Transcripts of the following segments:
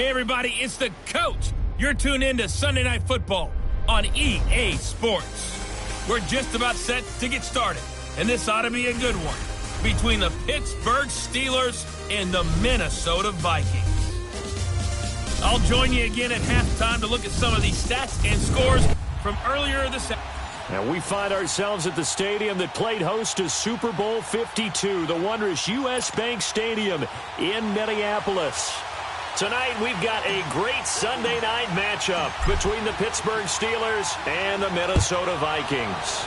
Hey, everybody, it's the coach. You're tuned in to Sunday Night Football on EA Sports. We're just about set to get started, and this ought to be a good one between the Pittsburgh Steelers and the Minnesota Vikings. I'll join you again at halftime to look at some of these stats and scores from earlier this afternoon. And we find ourselves at the stadium that played host to Super Bowl 52, the wondrous U.S. Bank Stadium in Minneapolis. Tonight, we've got a great Sunday night matchup between the Pittsburgh Steelers and the Minnesota Vikings.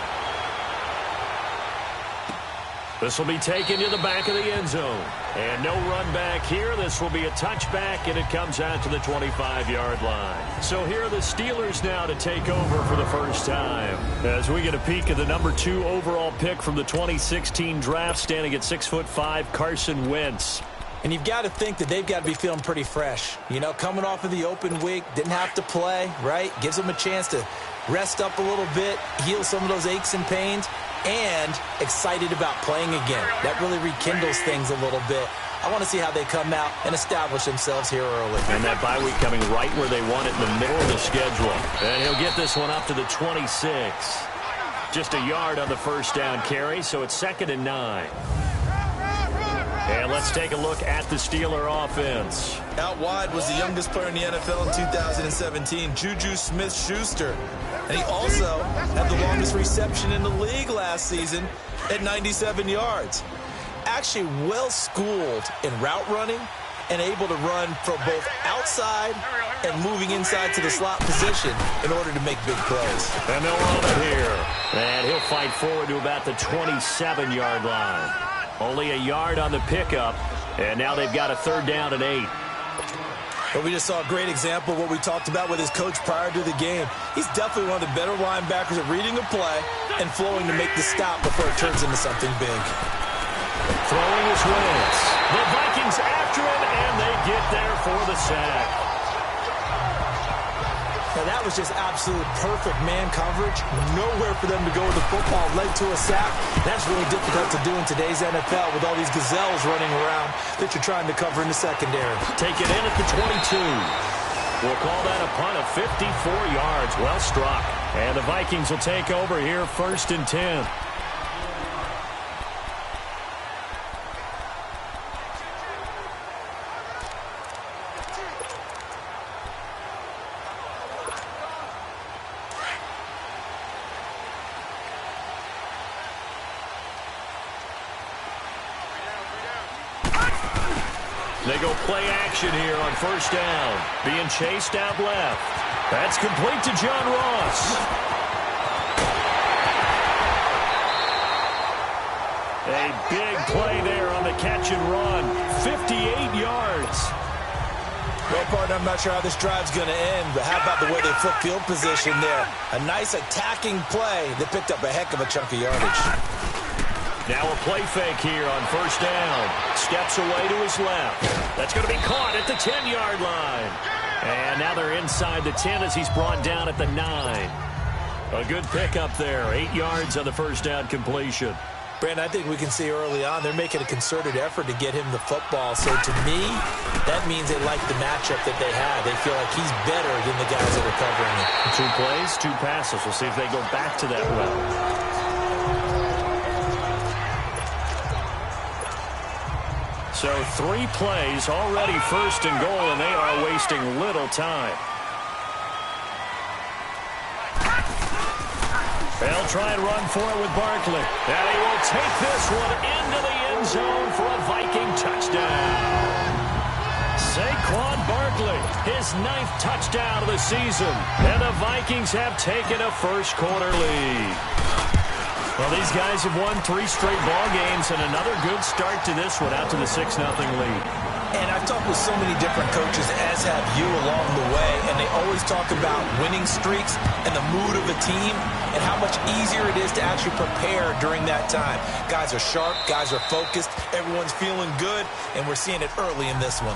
This will be taken to the back of the end zone. And no run back here. This will be a touchback, and it comes out to the 25-yard line. So here are the Steelers now to take over for the first time. As we get a peek at the number 2 overall pick from the 2016 draft, standing at 6'5", Carson Wentz. And you've got to think that they've got to be feeling pretty fresh. You know, coming off of the open week, didn't have to play, right? Gives them a chance to rest up a little bit, heal some of those aches and pains, and excited about playing again. That really rekindles things a little bit. I want to see how they come out and establish themselves here early. And that bye week coming right where they want it, in the middle of the schedule. And he'll get this one up to the 26. Just a yard on the first down carry, so it's 2nd and 9. And let's take a look at the Steeler offense. Out wide was the youngest player in the NFL in 2017, Juju Smith-Schuster. And he also had the longest reception in the league last season at 97 yards. Actually well-schooled in route running and able to run from both outside and moving inside to the slot position in order to make big plays. And they'll run it here. And he'll fight forward to about the 27-yard line. Only a yard on the pickup, and now they've got a 3rd down and 8. But we just saw a great example of what we talked about with his coach prior to the game. He's definitely one of the better linebackers at reading a play and flowing to make the stop before it turns into something big. Throwing his Wentz. The Vikings after him, and they get there for the sack. Now, that was just absolute perfect man coverage. Nowhere for them to go with the football. Led to a sack. That's really difficult to do in today's NFL with all these gazelles running around that you're trying to cover in the secondary. Take it in at the 22. We'll call that a punt of 54 yards. Well struck. And the Vikings will take over here, 1st and 10. They go play action here on 1st down. Being chased out left. That's complete to John Ross. A big play there on the catch and run. 58 yards. Well, partner, I'm not sure how this drive's going to end, but how about the way they flip field position there? A nice attacking play that picked up a heck of a chunk of yardage. Now a play fake here on 1st down. Steps away to his left. That's going to be caught at the 10-yard line. And now they're inside the 10 as he's brought down at the 9. A good pickup there. 8 yards on the 1st down completion. Brandon, I think we can see early on they're making a concerted effort to get him the football. So to me, that means they like the matchup that they have. They feel like he's better than the guys that are covering him. 2 plays, 2 passes. We'll see if they go back to that route. So 3 plays, already 1st and goal, and they are wasting little time. They'll try and run for it with Barkley. And he will take this one into the end zone for a Viking touchdown. Saquon Barkley, his 9th touchdown of the season. And the Vikings have taken a first-quarter lead. Well, these guys have won 3 straight ball games, and another good start to this one, out to the 6-0 lead. And I've talked with so many different coaches, as have you, along the way, and they always talk about winning streaks and the mood of a team and how much easier it is to actually prepare during that time. Guys are sharp, guys are focused, everyone's feeling good, and we're seeing it early in this one.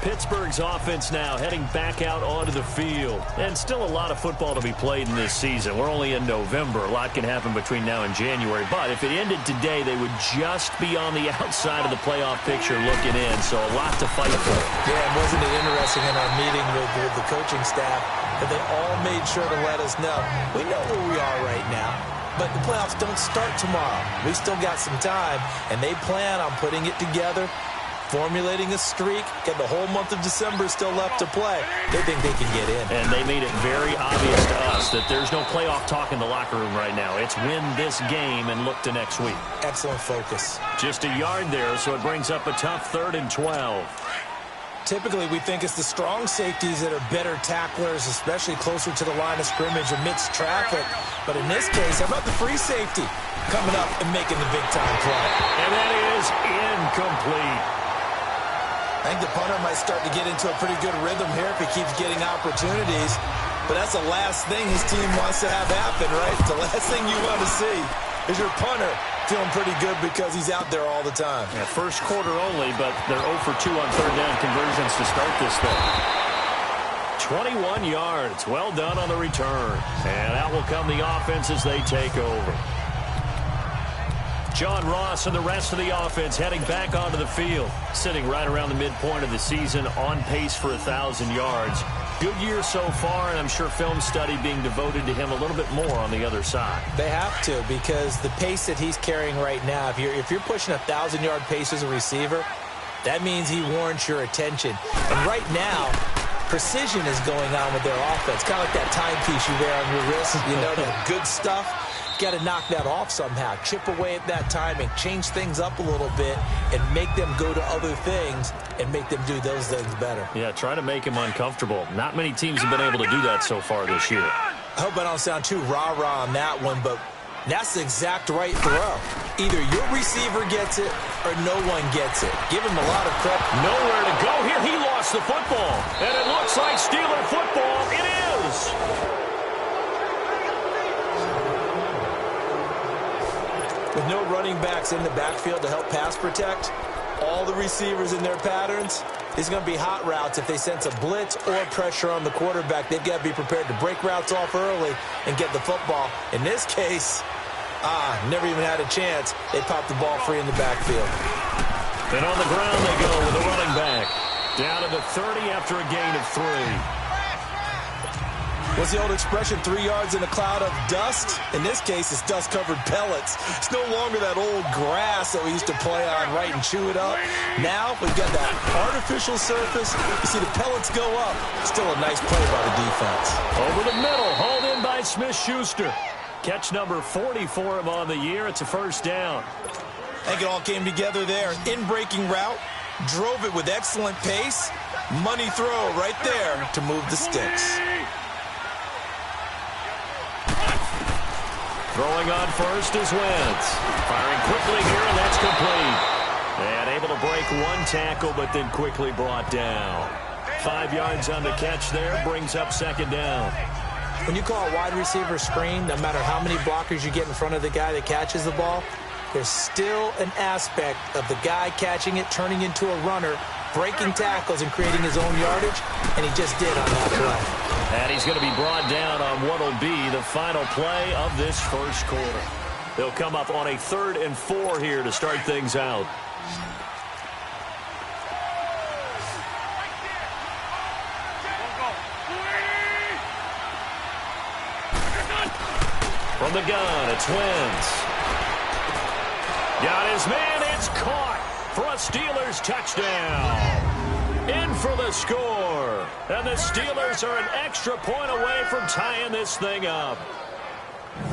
Pittsburgh's offense now heading back out onto the field. And still a lot of football to be played in this season. We're only in November. A lot can happen between now and January. But if it ended today, they would just be on the outside of the playoff picture looking in. So a lot to fight for. Yeah, and wasn't it interesting in our meeting with the coaching staff that they all made sure to let us know, we know where we are right now, but the playoffs don't start tomorrow. We still got some time, and they plan on putting it together, formulating a streak, get the whole month of December still left to play. They think they can get in. And they made it very obvious to us that there's no playoff talk in the locker room right now. It's win this game and look to next week. Excellent focus. Just a yard there, so it brings up a tough 3rd and 12. Typically, we think it's the strong safeties that are better tacklers, especially closer to the line of scrimmage amidst traffic. But in this case, how about the free safety coming up and making the big-time play? And that is incomplete. I think the punter might start to get into a pretty good rhythm here if he keeps getting opportunities. But that's the last thing his team wants to have happen, right? The last thing you want to see is your punter feeling pretty good because he's out there all the time. Yeah, first quarter only, but they're 0 for 2 on 3rd down conversions to start this thing. 21 yards. Well done on the return. And out will come the offense as they take over. John Ross and the rest of the offense heading back onto the field, sitting right around the midpoint of the season, on pace for 1,000 yards. Good year so far, and I'm sure film study being devoted to him a little bit more on the other side. They have to, because the pace that he's carrying right now, if you're pushing 1,000-yard pace as a receiver, that means he warrants your attention. And right now, precision is going on with their offense. Kind of like that timepiece you wear on your wrist. You know, that good stuff. Got to knock that off somehow. Chip away at that timing. Change things up a little bit and make them go to other things and make them do those things better. Yeah, try to make him uncomfortable. Not many teams have been able to do that so far this year. I hope I don't sound too rah-rah on that one, but that's the exact right throw. Either your receiver gets it or no one gets it. Give him a lot of credit. Nowhere to go here. He lost the football. And it looks like Steeler football. It is. With no running backs in the backfield to help pass protect, all the receivers in their patterns, it's going to be hot routes. If they sense a blitz or pressure on the quarterback, they've got to be prepared to break routes off early and get the football. In this case, never even had a chance. They popped the ball free in the backfield. And on the ground they go with the running back. Down to the 30 after a gain of 3. What's the old expression, 3 yards in a cloud of dust? In this case, it's dust-covered pellets. It's no longer that old grass that we used to play on, right, and chew it up. Now we've got that artificial surface. You see the pellets go up. Still a nice play by the defense. Over the middle, hauled in by Smith-Schuster. Catch number 40 for him on the year. It's a first down. I think it all came together there. In-breaking route, drove it with excellent pace. Money throw right there to move the sticks. Throwing on first is Wentz. Firing quickly here, and that's complete. And able to break one tackle, but then quickly brought down. 5 yards on the catch there, brings up 2nd down. When you call a wide receiver screen, no matter how many blockers you get in front of the guy that catches the ball, there's still an aspect of the guy catching it, turning into a runner, breaking tackles and creating his own yardage, and he just did on that play. And he's going to be brought down on what will be the final play of this first quarter. They'll come up on a 3rd and 4 here to start things out. From the gun, it's Wentz. Got his man, it's caught for a Steelers touchdown. In for the score. And the Steelers are an extra point away from tying this thing up.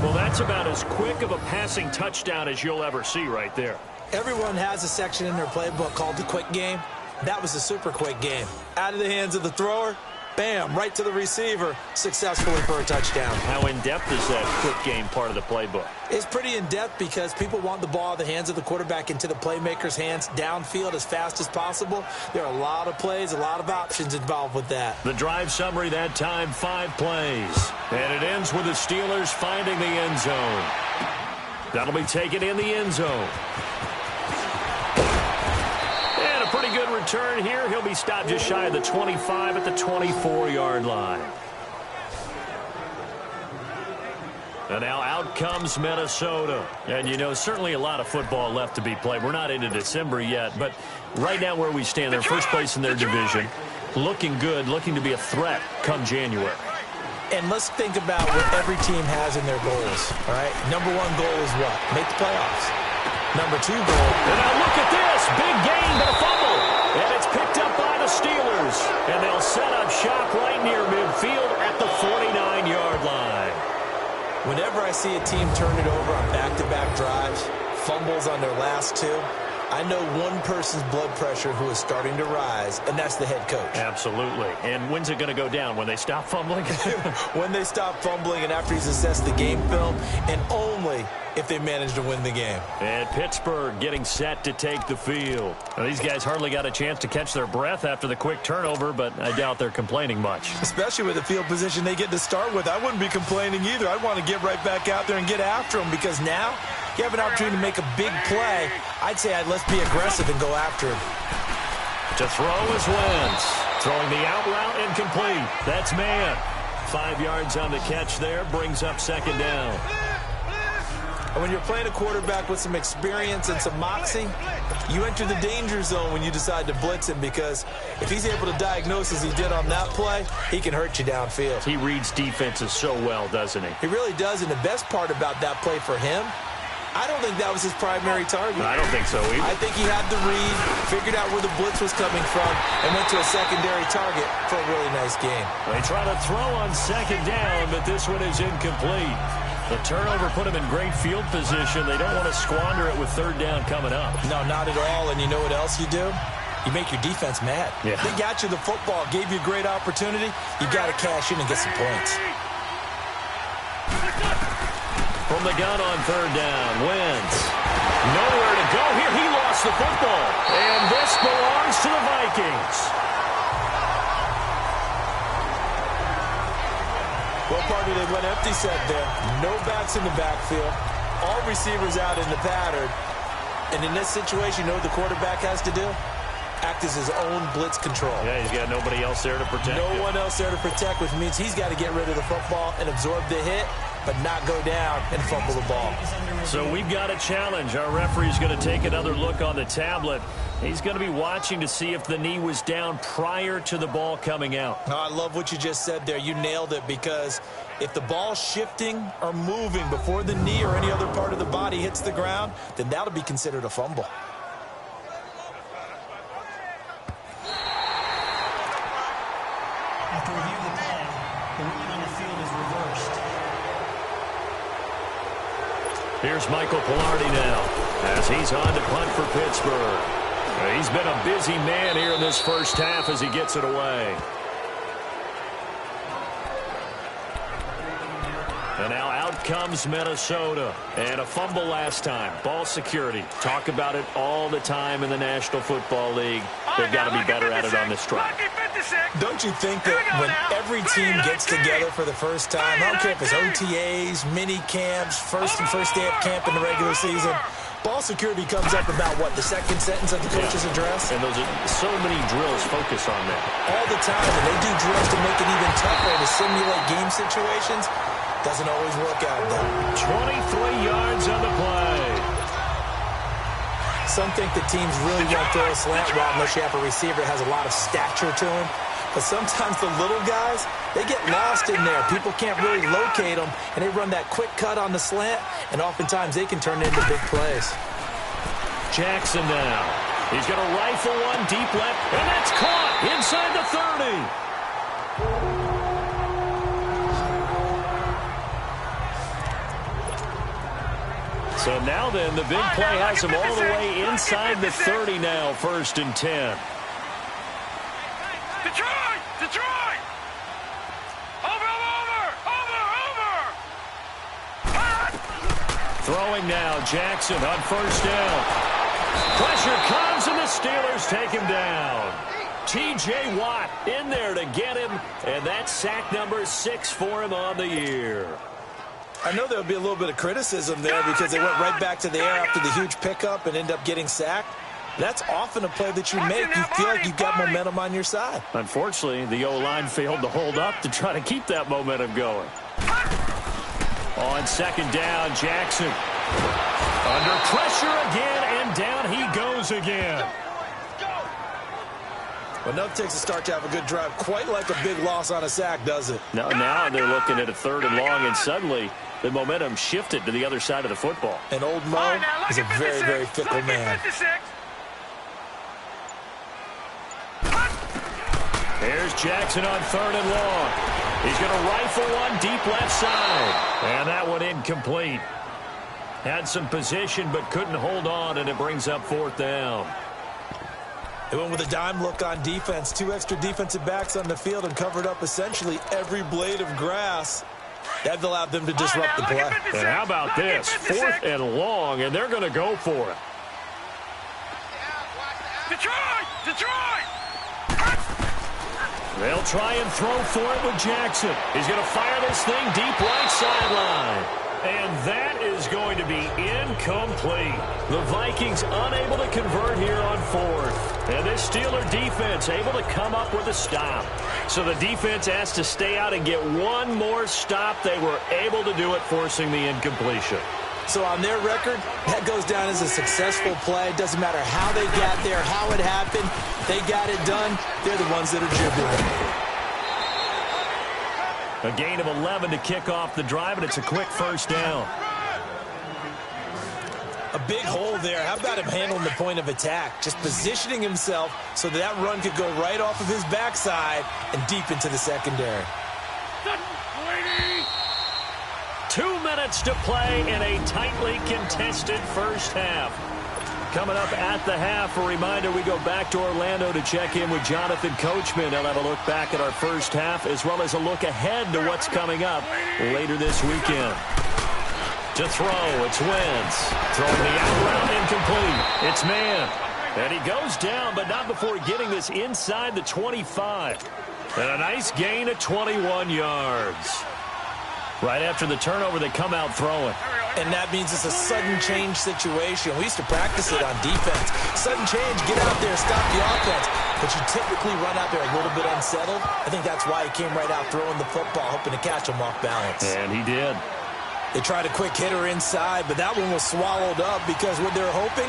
Well, that's about as quick of a passing touchdown as you'll ever see right there. Everyone has a section in their playbook called the quick game. That was a super quick game. Out of the hands of the thrower, bam, right to the receiver, successfully for a touchdown. How in-depth is that quick game part of the playbook? It's pretty in-depth because people want the ball out of the hands of the quarterback into the playmaker's hands downfield as fast as possible. There are a lot of plays, a lot of options involved with that. The drive summary that time, 5 plays. And it ends with the Steelers finding the end zone. That'll be taken in the end zone. And a pretty good return here. He'll be stopped just shy of the 25 at the 24-yard line. And now out comes Minnesota. And, you know, certainly a lot of football left to be played. We're not into December yet, but right now where we stand, they're first place in their division. Looking good, looking to be a threat come January. And let's think about what every team has in their goals, all right? Number one goal is what? Make the playoffs. Number two goal. And now look at this. Big gain, but a fumble. And it's picked up by the Steelers. And they'll set up shop right near midfield at the 49-yard line. Whenever I see a team turn it over on back-to-back drives, fumbles on their last two, I know one person's blood pressure who is starting to rise, and that's the head coach. Absolutely. And when's it going to go down? When they stop fumbling? When they stop fumbling and after he's assessed the game film, and only if they manage to win the game. And Pittsburgh getting set to take the field. Now, these guys hardly got a chance to catch their breath after the quick turnover, but I doubt they're complaining much. Especially with the field position they get to start with. I wouldn't be complaining either. I'd want to get right back out there and get after them, because now you have an opportunity to make a big play. I'd say let's be aggressive and go after him. To throw is Wentz. Throwing the out route incomplete. That's man. 5 yards on the catch there. Brings up second down. And when you're playing a quarterback with some experience and some moxie, you enter the danger zone when you decide to blitz him, because if he's able to diagnose as he did on that play, he can hurt you downfield. He reads defenses so well, doesn't he? He really does, and the best part about that play for him, I don't think that was his primary target. I don't think so either. I think he had the read, figured out where the blitz was coming from, and went to a secondary target for a really nice game. They try to throw on second down, but this one is incomplete. The turnover put them in great field position. They don't want to squander it with third down coming up. No, not at all. And you know what else you do? You make your defense mad. Yeah. They got you the football, gave you a great opportunity. You got to cash in and get some points. From the gun on third down, Wentz. Nowhere to go here. He lost the football. And this belongs to the Vikings. Well, partner, they went empty set there. No backs in the backfield. All receivers out in the pattern. And in this situation, you know what the quarterback has to do? Act as his own blitz control. Yeah, he's got nobody else there to protect him. No one else there to protect, which means he's got to get rid of the football and absorb the hit, but not go down and fumble the ball. So we've got a challenge. Our referee's going to take another look on the tablet. He's going to be watching to see if the knee was down prior to the ball coming out. Oh, I love what you just said there. You nailed it, because if the ball's shifting or moving before the knee or any other part of the body hits the ground, then that'll be considered a fumble. After review of the play, the ruling on the field is reversed. Here's Michael Pilardi now as he's on to punt for Pittsburgh. He's been a busy man here in this first half as he gets it away. And now out comes Minnesota. And a fumble last time. Ball security. Talk about it all the time in the National Football League. They've got to be better at it on this drive. Don't you think that when every team gets together for the first time, I don't care if it's OTAs, mini camps, first day of camp in the regular season, ball security comes up about, what, the second sentence of the coach's address? And those are so many drills focus on that. All the time, and they do drills to make it even tougher to simulate game situations. Doesn't always work out, though. 23 yards on the play. Some think that teams really won't throw a slant route unless you have a receiver that has a lot of stature to him. But sometimes the little guys, they get lost in there. People can't really locate them, and they run that quick cut on the slant, and oftentimes they can turn it into big plays. Jackson now. He's going to rifle one deep left, and that's caught inside the 30. So now then, the big play has him all the way inside the 30 now, 1st and 10. Detroit! Over! Throwing now, Jackson on 1st down. Pressure comes, and the Steelers take him down. T.J. Watt in there to get him, and that's sack number 6 for him on the year. I know there'll be a little bit of criticism there because they went right back to the air after the huge pickup and ended up getting sacked. That's often a play that you make. You feel like you've got momentum on your side. Unfortunately, the O-line failed to hold up to try to keep that momentum going. On second down, Jackson. Under pressure again, and down he goes again. Well, enough takes a start to have a good drive. Quite like a big loss on a sack, does it? Now they're looking at a 3rd and long, and suddenly the momentum shifted to the other side of the football. And old Mo is a very, very fickle man. There's Jackson on 3rd and long. He's going to rifle one deep left side. And that one incomplete. Had some position but couldn't hold on, and it brings up 4th down. They went with a dime look on defense. 2 extra defensive backs on the field and covered up essentially every blade of grass. That allowed them to disrupt the play. And how about this? 4th and long, and they're going to go for it. Detroit! They'll try and throw for it with Jackson. He's going to fire this thing deep right sideline. And that is going to be incomplete. The Vikings unable to convert here on 4th. And this Steeler defense able to come up with a stop. So the defense has to stay out and get one more stop. They were able to do it, forcing the incompletion. So on their record, that goes down as a successful play. Doesn't matter how they got there, how it happened. They got it done. They're the ones that are jubilant. A gain of 11 to kick off the drive, and it's a quick 1st down. A big hole there. How about him handling the point of attack? Just positioning himself so that run could go right off of his backside and deep into the secondary. 2 minutes to play in a tightly contested first half. Coming up at the half, a reminder, we go back to Orlando to check in with Jonathan Coachman. He'll have a look back at our first half as well as a look ahead to what's coming up later this weekend. To throw, it's Wentz. Throwing the out route incomplete. It's man. And he goes down, but not before getting this inside the 25. And a nice gain of 21 yards. Right after the turnover, they come out throwing. And that means it's a sudden change situation. We used to practice it on defense. Sudden change, get out there, stop the offense. But you typically run out there a little bit unsettled. I think that's why he came right out throwing the football, hoping to catch him off balance. And he did. They tried a quick hitter inside, but that one was swallowed up because what they're hoping,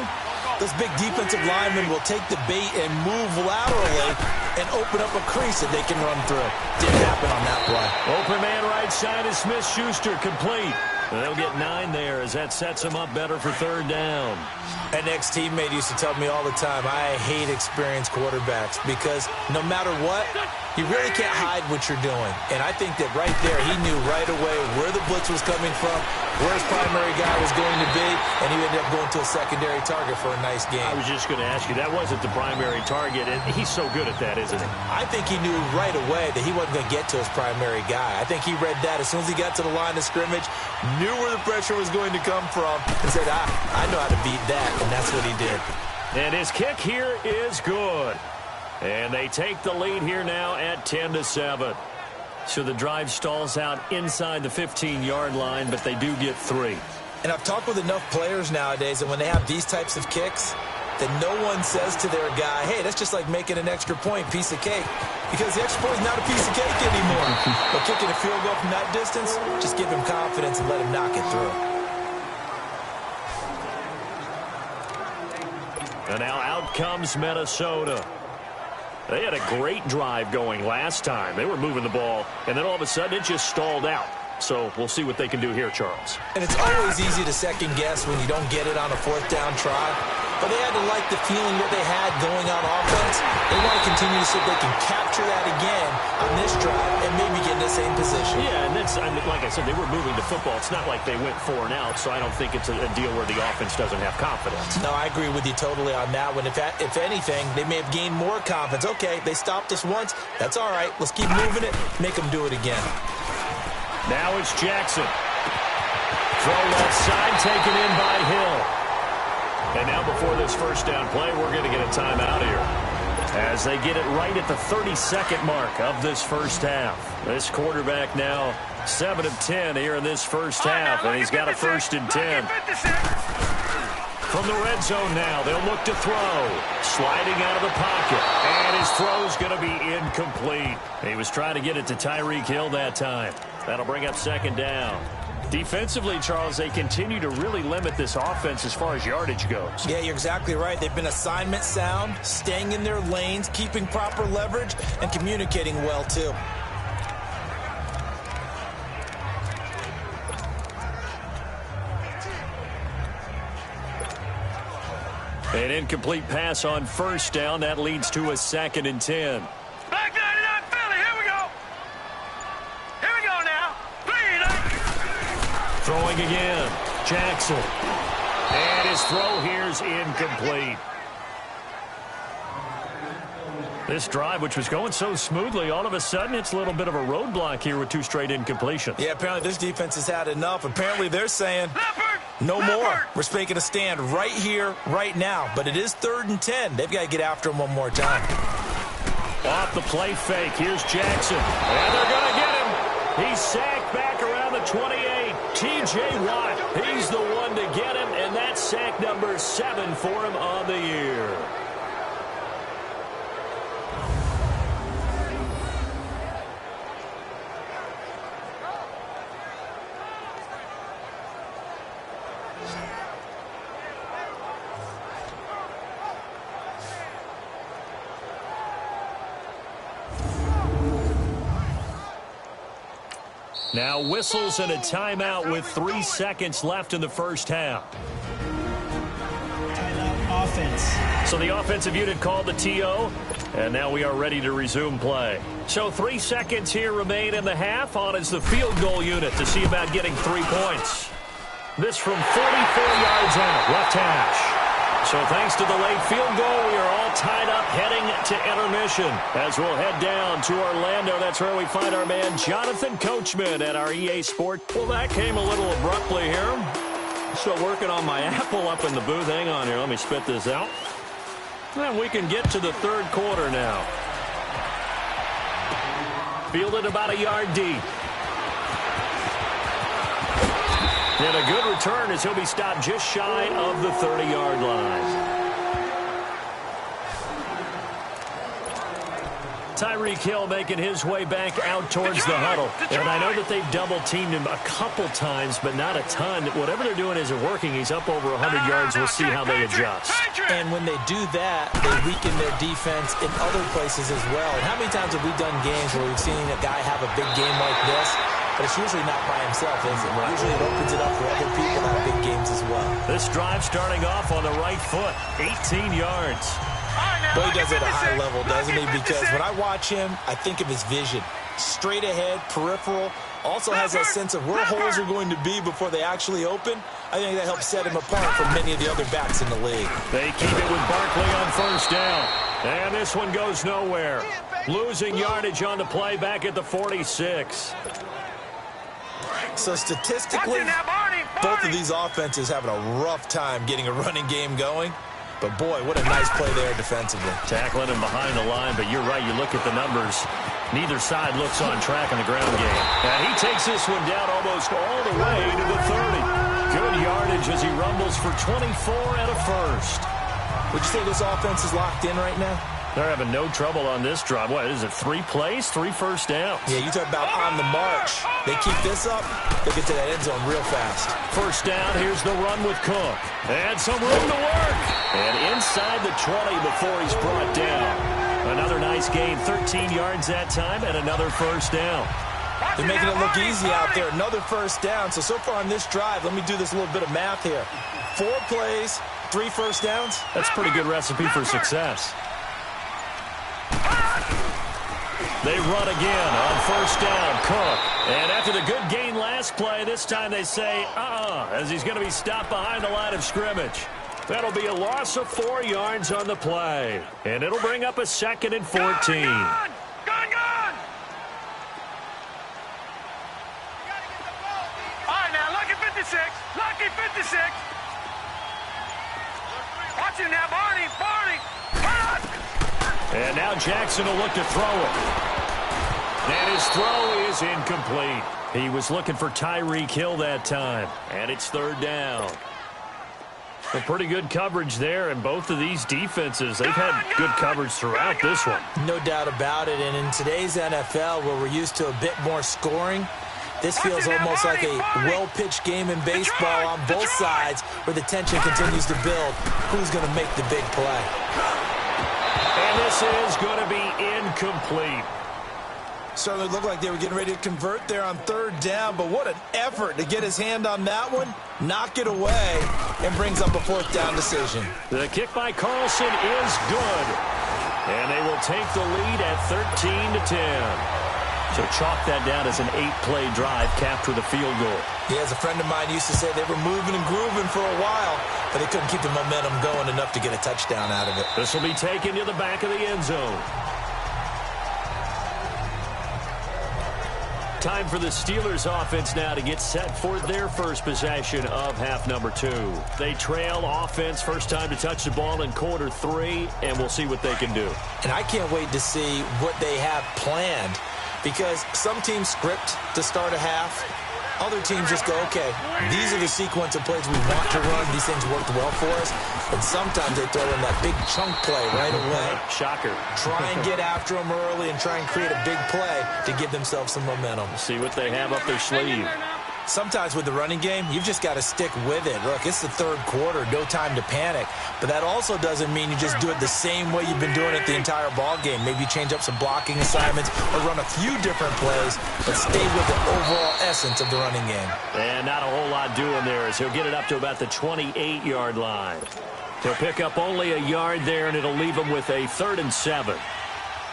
those big defensive linemen will take the bait and move laterally and open up a crease that they can run through. Didn't happen on that play. Open man right side is Smith-Schuster, complete. They'll get 9 there as that sets them up better for 3rd down. An ex-teammate used to tell me all the time, I hate experienced quarterbacks because no matter what, you really can't hide what you're doing. And I think that right there, he knew right away where the blitz was coming from, where his primary guy was going to be, and he ended up going to a secondary target for a nice game. I was just going to ask you, that wasn't the primary target, and he's so good at that, isn't he? I think he knew right away that he wasn't going to get to his primary guy. I think he read that as soon as he got to the line of scrimmage, knew where the pressure was going to come from, and said, I know how to beat that, and that's what he did. And his kick here is good. And they take the lead here now at 10-7. So the drive stalls out inside the 15-yard line, but they do get 3. And I've talked with enough players nowadays that when they have these types of kicks, that no one says to their guy, hey, that's just like making an extra point, piece of cake. Because the extra point is not a piece of cake anymore. But kicking a field goal from that distance, just give him confidence and let him knock it through. And now out comes Minnesota. They had a great drive going last time. They were moving the ball, and then all of a sudden it just stalled out. So we'll see what they can do here, Charles. And it's always easy to second guess when you don't get it on a 4th down try. But they had to like the feeling that they had going on offense. They want to continue to see if they can capture that again on this drive and maybe get in the same position. Yeah, and that's, like I said, they were moving the football. It's not like they went 4 and out, so I don't think it's a deal where the offense doesn't have confidence. No, I agree with you totally on that one. If anything, they may have gained more confidence. Okay, they stopped us once. That's all right. Let's keep moving it. Make them do it again. Now it's Jackson. Throw left side, taken in by Hill. And now before this first down play, we're going to get a timeout here. As they get it right at the 32nd mark of this first half. This quarterback now 7 of 10 here in this first half, and he's got a 1st and 10. From the red zone now, they'll look to throw. Sliding out of the pocket. And his throw's going to be incomplete. He was trying to get it to Tyreek Hill that time. That'll bring up second down. Defensively, Charles, they continue to really limit this offense as far as yardage goes. Yeah, you're exactly right. They've been assignment sound, staying in their lanes, keeping proper leverage, and communicating well, too. An incomplete pass on first down. That leads to a 2nd and 10. Back 99 Philly. Here we go. Here we go now. 3. Throwing again. Jackson. And his throw here's incomplete. This drive, which was going so smoothly, all of a sudden it's a little bit of a roadblock here with 2 straight incompletions. Yeah, apparently this defense has had enough. Apparently they're saying no more. We're making a stand right here, right now. But it is 3rd and 10. They've got to get after him one more time. Off the play fake. Here's Jackson. And they're going to get him. He's sacked back around the 28. T.J. Watt. He's the one to get him. And that's sack number 7 for him on the year. Now whistles and a timeout with 3 seconds left in the first half. Timeout offense. So the offensive unit called the TO, and now we are ready to resume play. So 3 seconds here remain in the half. On is the field goal unit to see about getting 3 points. This from 44 yards out, left hash. So thanks to the late field goal, we are all tied up heading to intermission. As we'll head down to Orlando, that's where we find our man Jonathan Coachman at our EA Sport. Well, that came a little abruptly here. Still working on my apple up in the booth. Hang on here, let me spit this out. And we can get to the 3rd quarter now. Fielded about a yard deep. And a good return as he'll be stopped just shy of the 30-yard line. Tyreek Hill making his way back out towards the huddle. And I know that they've double-teamed him a couple times, but not a ton. Whatever they're doing isn't working. He's up over 100 yards. We'll see how they adjust. And when they do that, they weaken their defense in other places as well. And how many times have we done games where we've seen a guy have a big game like this? But it's usually not by himself, is it? Usually it opens it up for other people to have big games as well. This drive starting off on the right foot, 18 yards. Boy, he does it at a high level, doesn't he? Because when I watch him, I think of his vision. Straight ahead, peripheral. Also has that sense of where holes are going to be before they actually open. I think that helps set him apart from many of the other backs in the league. They keep it with Barkley on first down. And this one goes nowhere. Losing yardage on the play back at the 46. So statistically, both of these offenses having a rough time getting a running game going. But, boy, what a nice play there defensively. Tackling him behind the line, but you're right. You look at the numbers. Neither side looks on track in the ground game. And he takes this one down almost all the way to the 30. Good yardage as he rumbles for 24 and a first. Would you say this offense is locked in right now? They're having no trouble on this drive. What is it, 3 plays, 3 first downs? Yeah, you talk about on the march. They keep this up, they get to that end zone real fast. First down, here's the run with Cook. And some room to work. And inside the 20 before he's brought down. Another nice gain, 13 yards that time, and another first down. They're making it look easy out there. Another first down. So far on this drive, let me do this little bit of math here. 4 plays, 3 first downs. That's a pretty good recipe for success. They run again on first down, Cook. And after the good gain last play, this time they say, as he's going to be stopped behind the line of scrimmage. That'll be a loss of 4 yards on the play. And it'll bring up a 2nd and 14. Gone! All right, now, lucky 56. Lucky 56. Watch him now, Barney. And now Jackson will look to throw it. And his throw is incomplete. He was looking for Tyreek Hill that time. And it's 3rd down. Well, pretty good coverage there, and both of these defenses, they've had good coverage throughout this one. No doubt about it, and in today's NFL, where we're used to a bit more scoring, this feels almost like a well-pitched game in baseball on both sides where the tension continues to build. Who's going to make the big play? And this is going to be incomplete. Certainly looked like they were getting ready to convert there on third down, but what an effort to get his hand on that one, knock it away, and brings up a fourth down decision. The kick by Carlson is good. And they will take the lead at 13-10. So chalk that down as an 8-play drive capped with a field goal. Yeah, as a friend of mine used to say, they were moving and grooving for a while, but they couldn't keep the momentum going enough to get a touchdown out of it. This will be taken to the back of the end zone. Time for the Steelers offense now to get set for their first possession of half number 2. They trail offense, first time to touch the ball in quarter 3, and we'll see what they can do. And I can't wait to see what they have planned, because some teams script to start a half. Other teams just go, okay, these are the sequence of plays we want to run. These things worked well for us. And sometimes they throw in that big chunk play right away. Shocker. Try and get after them early and try and create a big play to give themselves some momentum. See what they have up their sleeve. Sometimes with the running game, you've just got to stick with it. Look, it's the third quarter, no time to panic. But that also doesn't mean you just do it the same way you've been doing it the entire ball game. Maybe change up some blocking assignments or run a few different plays, but stay with the overall essence of the running game. And not a whole lot doing there as he'll get it up to about the 28-yard line. He'll pick up only a yard there, and it'll leave him with a 3rd and 7.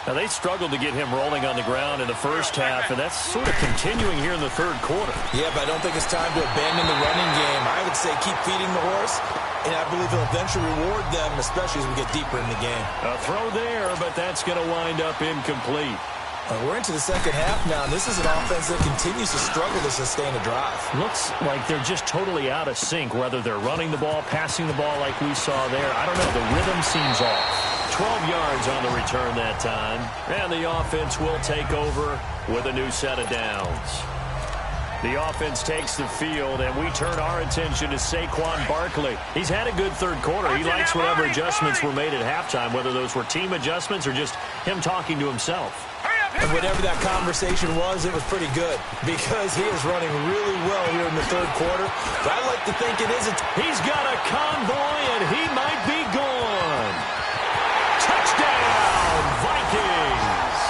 Now, they struggled to get him rolling on the ground in the first half, and that's sort of continuing here in the third quarter. Yeah, but I don't think it's time to abandon the running game. I would say keep feeding the horse, and I believe he'll eventually reward them, especially as we get deeper in the game. A throw there, but that's going to wind up incomplete. We're into the second half now, and this is an offense that continues to struggle to sustain a drive. Looks like they're just totally out of sync, whether they're running the ball, passing the ball like we saw there. I don't know. The rhythm seems off. 12 yards on the return that time. And the offense will take over with a new set of downs. The offense takes the field, and we turn our attention to Saquon Barkley. He's had a good third quarter. He likes whatever adjustments were made at halftime, whether those were team adjustments or just him talking to himself. And whatever that conversation was, it was pretty good because he is running really well here in the third quarter. But I like to think it isn't. He's got a convoy, and he might be gone. Touchdown, Vikings!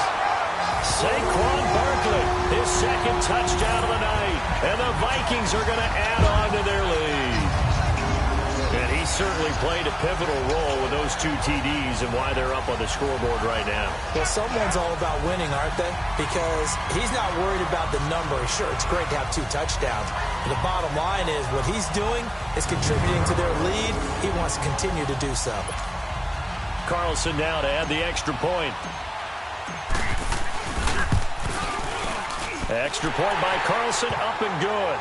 Saquon Barkley, his second touchdown of the night. And the Vikings are going to add on to their lead. And he certainly played a pivotal role with those 2 TDs and why they're up on the scoreboard right now. Well, someone's all about winning, aren't they? Because he's not worried about the number. Sure, it's great to have 2 touchdowns. But the bottom line is what he's doing is contributing to their lead. He wants to continue to do so. Carlson now to add the extra point. Extra point by Carlson, up and good.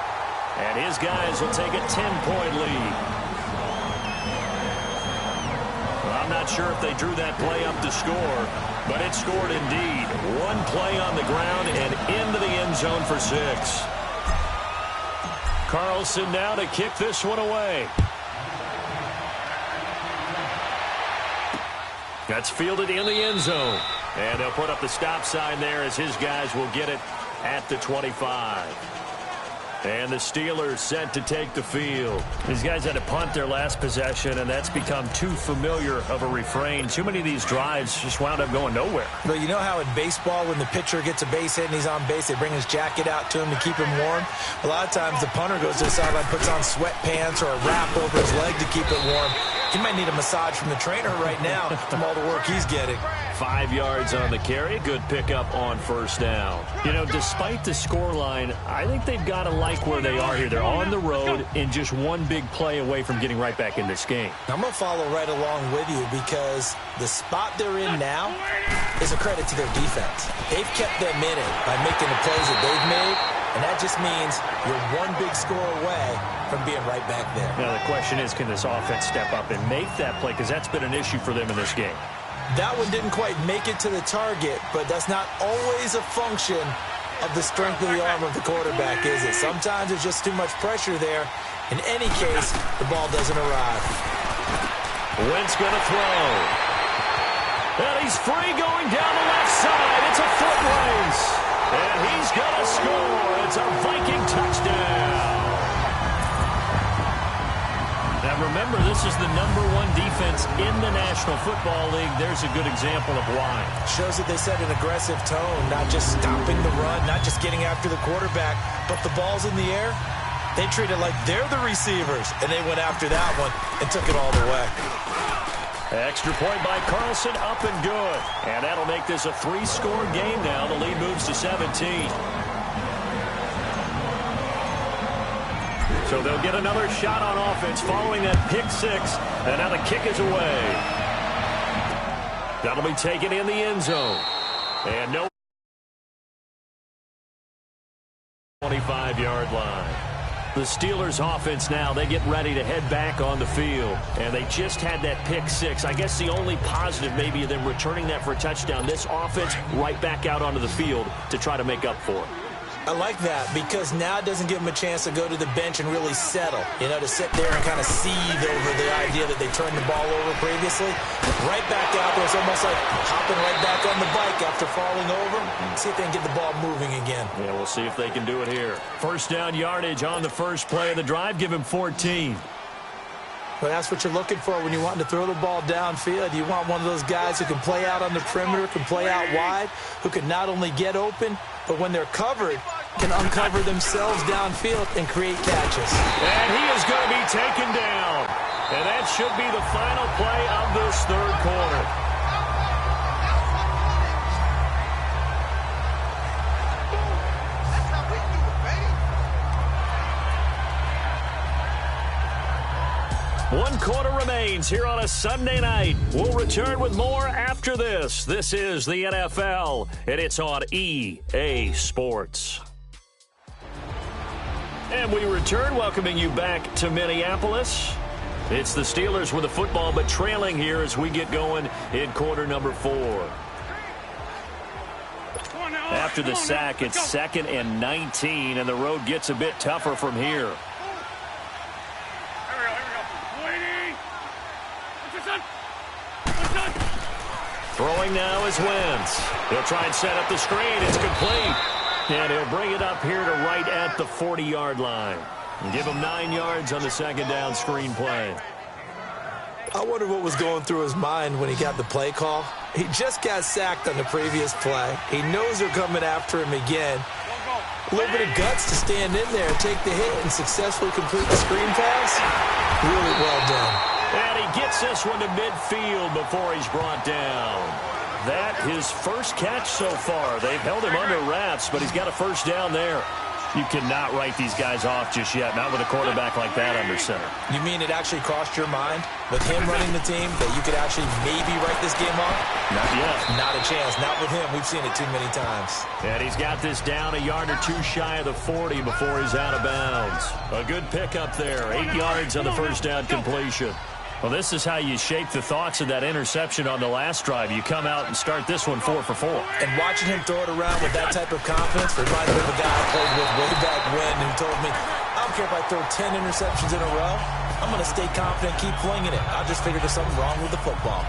And his guys will take a 10-point lead. Well, I'm not sure if they drew that play up to score, but it scored indeed. 1 play on the ground and into the end zone for 6. Carlson now to kick this one away. That's fielded in the end zone. And they'll put up the stop sign there as his guys will get it at the 25. And the Steelers set to take the field. These guys had to punt their last possession, and that's become too familiar of a refrain. Too many of these drives just wound up going nowhere. But you know how in baseball, when the pitcher gets a base hit and he's on base, they bring his jacket out to him to keep him warm? A lot of times the punter goes to the sideline, puts on sweatpants or a wrap over his leg to keep it warm. He might need a massage from the trainer right now from all the work he's getting. 5 yards on the carry. Good pickup on first down. You know, despite the scoreline, I think they've got to like where they are here. They're on the road and just one big play away from getting right back in this game. I'm going to follow right along with you because the spot they're in now is a credit to their defense. They've kept them in it by making the plays that they've made, and that just means you're one big score away from being right back there. Now, the question is, can this offense step up and make that play? Because that's been an issue for them in this game. That one didn't quite make it to the target, but that's not always a function of the strength of the arm of the quarterback, is it? Sometimes there's just too much pressure there. In any case, the ball doesn't arrive. Wentz going to throw. And he's free going down the left side. It's a foot race. And he's going to score. It's a Viking touchdown. Now remember, this is the #1 defense in the National Football League. There's a good example of why. Shows that they set an aggressive tone, not just stopping the run, not just getting after the quarterback, but the ball's in the air. They treat it like they're the receivers, and they went after that one and took it all the way. Extra point by Carlson, up and good. And that'll make this a 3-score game now. The lead moves to 17. So they'll get another shot on offense following that pick 6. And now the kick is away. That'll be taken in the end zone. And no 25-yard line. The Steelers offense now, they get ready to head back on the field. And they just had that pick 6. I guess the only positive maybe of them returning that for a touchdown. This offense right back out onto the field to try to make up for it. I like that because now it doesn't give them a chance to go to the bench and really settle. You know, to sit there and kind of seethe over the idea that they turned the ball over previously. Right back out there. It's almost like hopping right back on the bike after falling over. See if they can get the ball moving again. Yeah, we'll see if they can do it here. First down yardage on the first play of the drive. Give him 14. Well, that's what you're looking for when you want to throw the ball downfield. You want one of those guys who can play out on the perimeter, can play out wide, who can not only get open, but when they're covered, can uncover themselves downfield and create catches. And he is going to be taken down. And that should be the final play of this third quarter. One quarter remains here on a Sunday night. We'll return with more after this. This is the NFL, and it's on EA Sports. And we return, welcoming you back to Minneapolis. It's the Steelers with the football, but trailing here as we get going in quarter number 4. After the sack, it's 2nd and 19, and the road gets a bit tougher from here. Throwing now is Wentz. He'll try and set up the screen. It's complete. And he'll bring it up here to right at the 40-yard line. And give him 9 yards on the second down screen play. I wonder what was going through his mind when he got the play call. He just got sacked on the previous play. He knows they're coming after him again. A little bit of guts to stand in there and take the hit and successfully complete the screen pass. Really well done. And he gets this one to midfield before he's brought down. That his first catch so far. They've held him under wraps, but he's got a first down there. You cannot write these guys off just yet, not with a quarterback like that under center. You mean it actually crossed your mind with him running the team that you could actually maybe write this game off? Not yet. Not a chance. Not with him. We've seen it too many times. And he's got this down a yard or 2 shy of the 40 before he's out of bounds. A good pickup there. 8 yards on the first down completion. Well, this is how you shape the thoughts of that interception on the last drive. You come out and start this one 4 for 4. And watching him throw it around with that type of confidence reminds me of a guy I played with way back when who told me, I don't care if I throw 10 interceptions in a row. I'm going to stay confident, keep flinging it. I just figured there's something wrong with the football.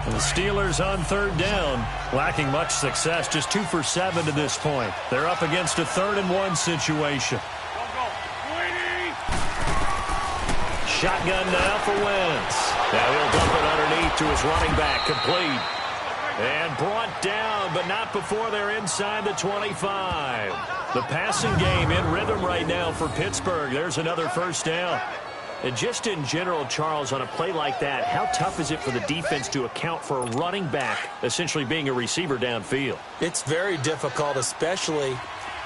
And the Steelers on third down, lacking much success, just 2 for 7 to this point. They're up against a 3rd and 1 situation. Shotgun now for Wentz. Now he'll dump it underneath to his running back, complete. And brought down, but not before they're inside the 25. The passing game in rhythm right now for Pittsburgh. There's another first down. And just in general, Charles, on a play like that, how tough is it for the defense to account for a running back essentially being a receiver downfield? It's very difficult, especially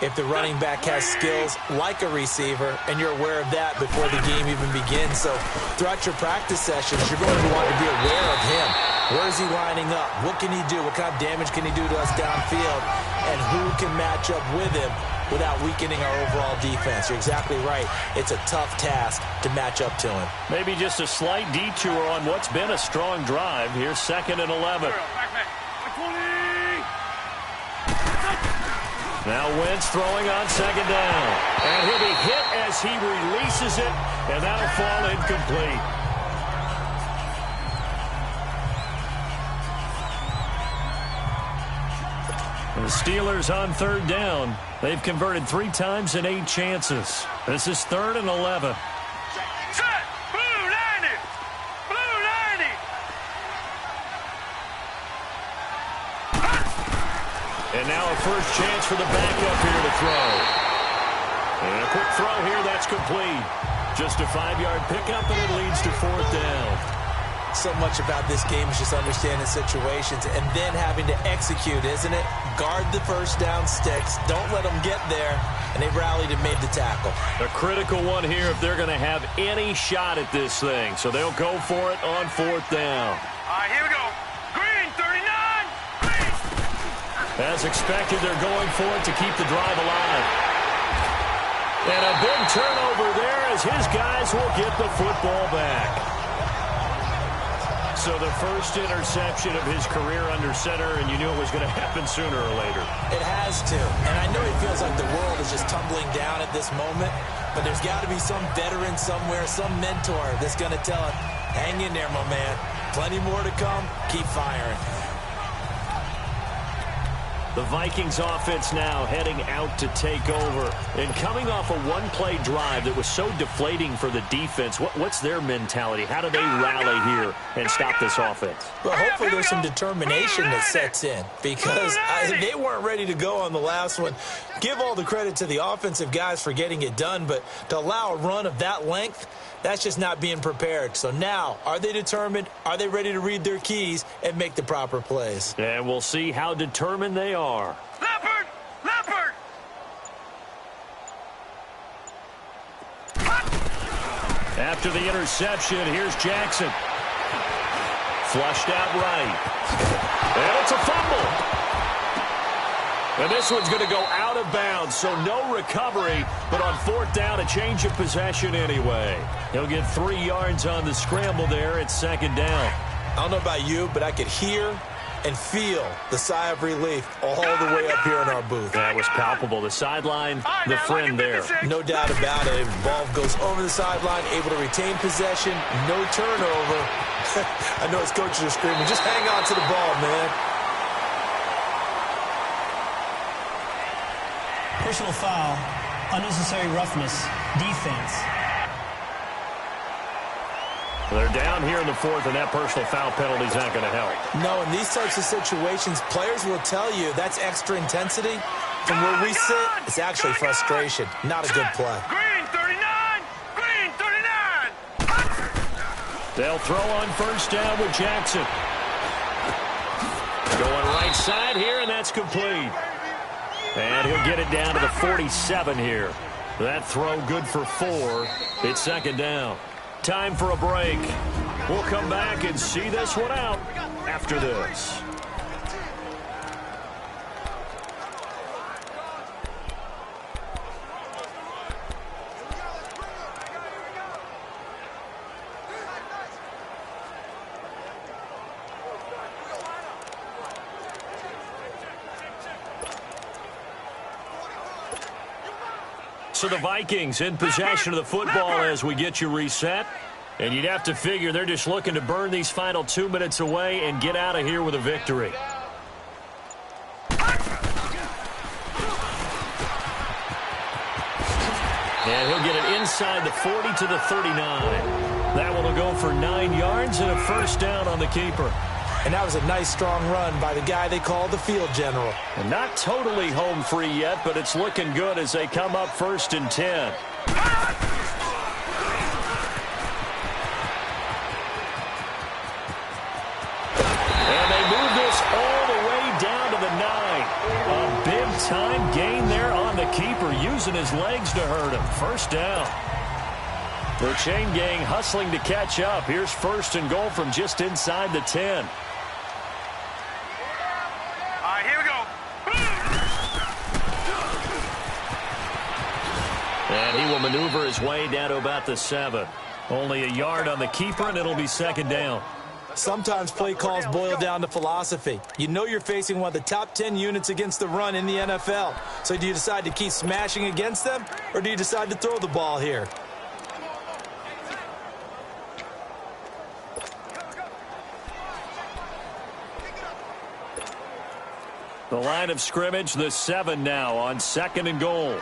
if the running back has skills like a receiver, and you're aware of that before the game even begins. So throughout your practice sessions, you're going to want to be aware of him. Where is he lining up? What can he do? What kind of damage can he do to us downfield? And who can match up with him without weakening our overall defense? You're exactly right. It's a tough task to match up to him. Maybe just a slight detour on what's been a strong drive. Here's 2nd and 11. Now Wentz throwing on second down. And he'll be hit as he releases it, and that'll fall incomplete. The Steelers on third down. They've converted 3 times in 8 chances. This is 3rd and 11. Set! Blue 90! Blue 90! And now a first chance for the backup here to throw. And a quick throw here, that's complete. Just a 5-yard pickup, and it leads to 4th down. So much about this game is just understanding situations and then having to execute, isn't it? Guard the first down sticks. Don't let them get there. And they rallied and made the tackle. A critical one here if they're going to have any shot at this thing. So they'll go for it on 4th down. All right, here we go. Green 39! Green! As expected, they're going for it to keep the drive alive. And a big turnover there as his guys will get the football back. So the first interception of his career under center, and you knew it was going to happen sooner or later. It has to. And I know it feels like the world is just tumbling down at this moment, but there's got to be some veteran somewhere, some mentor that's going to tell him, hang in there, my man. Plenty more to come. Keep firing. The Vikings offense now heading out to take over. And coming off a one-play drive that was so deflating for the defense, what's their mentality? How do they rally here and stop this offense? Well, hopefully there's some determination that sets in because they weren't ready to go on the last one. Give all the credit to the offensive guys for getting it done, but to allow a run of that length, that's just not being prepared. So now, are they determined? Are they ready to read their keys and make the proper plays? And we'll see how determined they are. Leopard! Leopard! After the interception, here's Jackson. Flushed out right. And it's a fumble. And this one's going to go out of bounds, so no recovery, but on 4th down, a change of possession anyway. He'll get 3 yards on the scramble there at 2nd down. I don't know about you, but I could hear and feel the sigh of relief all the way up here in our booth. That was palpable. The sideline, the friend there. No doubt about it. Ball goes over the sideline, able to retain possession, no turnover. I know his coaches are screaming, just hang on to the ball, man. Personal foul, unnecessary roughness, defense. They're down here in the 4th, and that personal foul penalty is not going to help. No, in these types of situations, players will tell you that's extra intensity. From where we sit, it's actually frustration, not a good play. Green 39! Green 39! They'll throw on 1st down with Jackson. Going right side here, and that's complete. And he'll get it down to the 47 here. That throw good for 4. It's 2nd down. Time for a break. We'll come back and see this one out after this. So the Vikings in possession of the football as we get you reset. And you'd have to figure they're just looking to burn these final 2 minutes away and get out of here with a victory. And he'll get it inside the 40 to the 39. That one will go for 9 yards and a 1st down on the keeper. And that was a nice, strong run by the guy they call the field general. And not totally home free yet, but it's looking good as they come up 1st and 10. And they move this all the way down to the 9. A big-time gain there on the keeper, using his legs to hurt him. 1st down. The chain gang hustling to catch up. Here's 1st and goal from just inside the 10. And he will maneuver his way down to about the 7. Only a yard on the keeper, and it'll be 2nd down. Sometimes play calls boil down to philosophy. You know you're facing one of the top 10 units against the run in the NFL. So do you decide to keep smashing against them, or do you decide to throw the ball here? The line of scrimmage, the 7 now on 2nd and goal.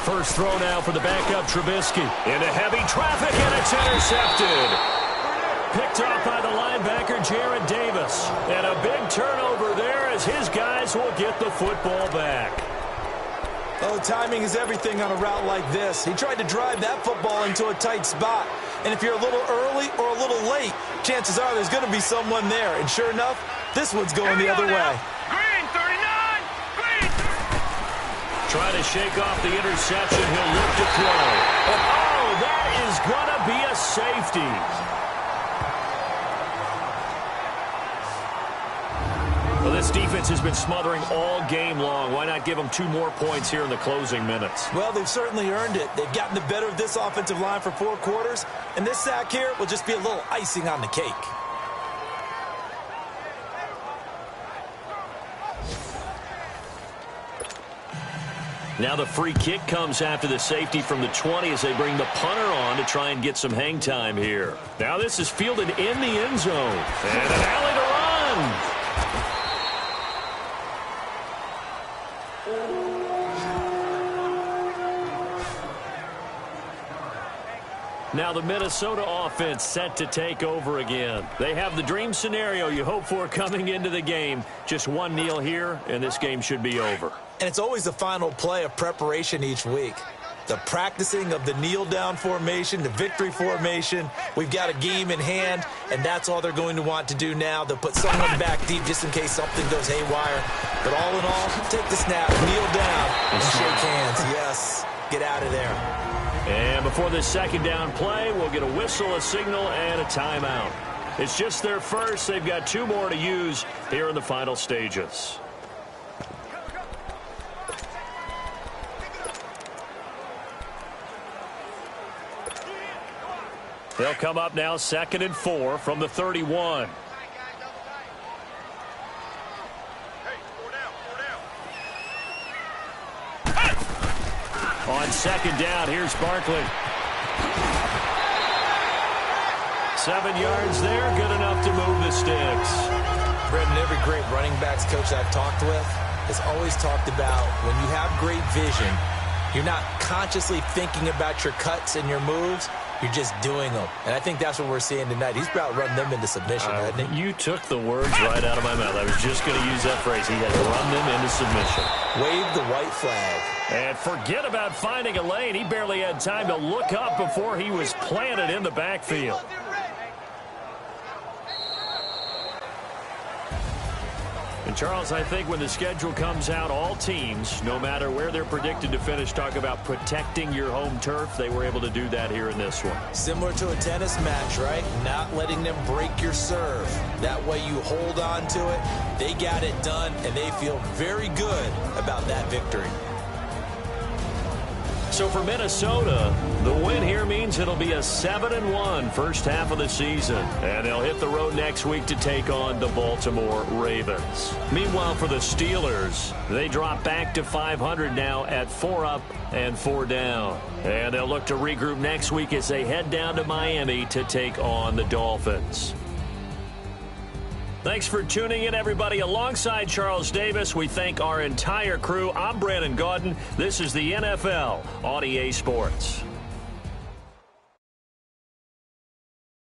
First throw now for the backup Trubisky. Into heavy traffic, and it's intercepted. Picked off by the linebacker, Jared Davis. And a big turnover there as his guys will get the football back. Oh, timing is everything on a route like this. He tried to drive that football into a tight spot. And if you're a little early or a little late, chances are there's going to be someone there. And sure enough, this one's going the other way. Green, 39! Green! Trying to shake off the interception. He'll look to throw. And oh, that is going to be a safety. Well, this defense has been smothering all game long. Why not give them 2 more points here in the closing minutes? Well, they've certainly earned it. They've gotten the better of this offensive line for 4 quarters, and this sack here will just be a little icing on the cake. Now the free kick comes after the safety from the 20 as they bring the punter on to try and get some hang time here. Now this is fielded in the end zone. And an alley to run. Now the Minnesota offense set to take over again. They have the dream scenario you hope for coming into the game. Just 1 kneel here, and this game should be over. And it's always the final play of preparation each week. The practicing of the kneel-down formation, the victory formation. We've got a game in hand, and that's all they're going to want to do now. They'll put someone back deep just in case something goes haywire. But all in all, take the snap, kneel down, and shake hands. Yes, get out of there. And before this 2nd down play, we'll get a whistle, a signal, and a timeout. It's just their first. They've got 2 more to use here in the final stages. They'll come up now 2nd and 4 from the 31. On 2nd down, here's Barkley. 7 yards there, good enough to move the sticks. Brendan, every great running backs coach I've talked with has always talked about when you have great vision, you're not consciously thinking about your cuts and your moves. You're just doing them. And I think that's what we're seeing tonight. He's about running them into submission, hasn't he? You took the words right out of my mouth. I was just going to use that phrase. He had run them into submission. Wave the white flag. And forget about finding a lane. He barely had time to look up before he was planted in the backfield. And Charles, I think when the schedule comes out, all teams, no matter where they're predicted to finish, talk about protecting your home turf. They were able to do that here in this one. Similar to a tennis match, right? Not letting them break your serve. That way you hold on to it. They got it done, and they feel very good about that victory. So for Minnesota, the win here means it'll be a 7-1 first half of the season. And they'll hit the road next week to take on the Baltimore Ravens. Meanwhile, for the Steelers, they drop back to 500 now at 4 up and 4 down. And they'll look to regroup next week as they head down to Miami to take on the Dolphins. Thanks for tuning in, everybody. Alongside Charles Davis, we thank our entire crew. I'm Brandon Gaudin. This is the NFL on EA Sports.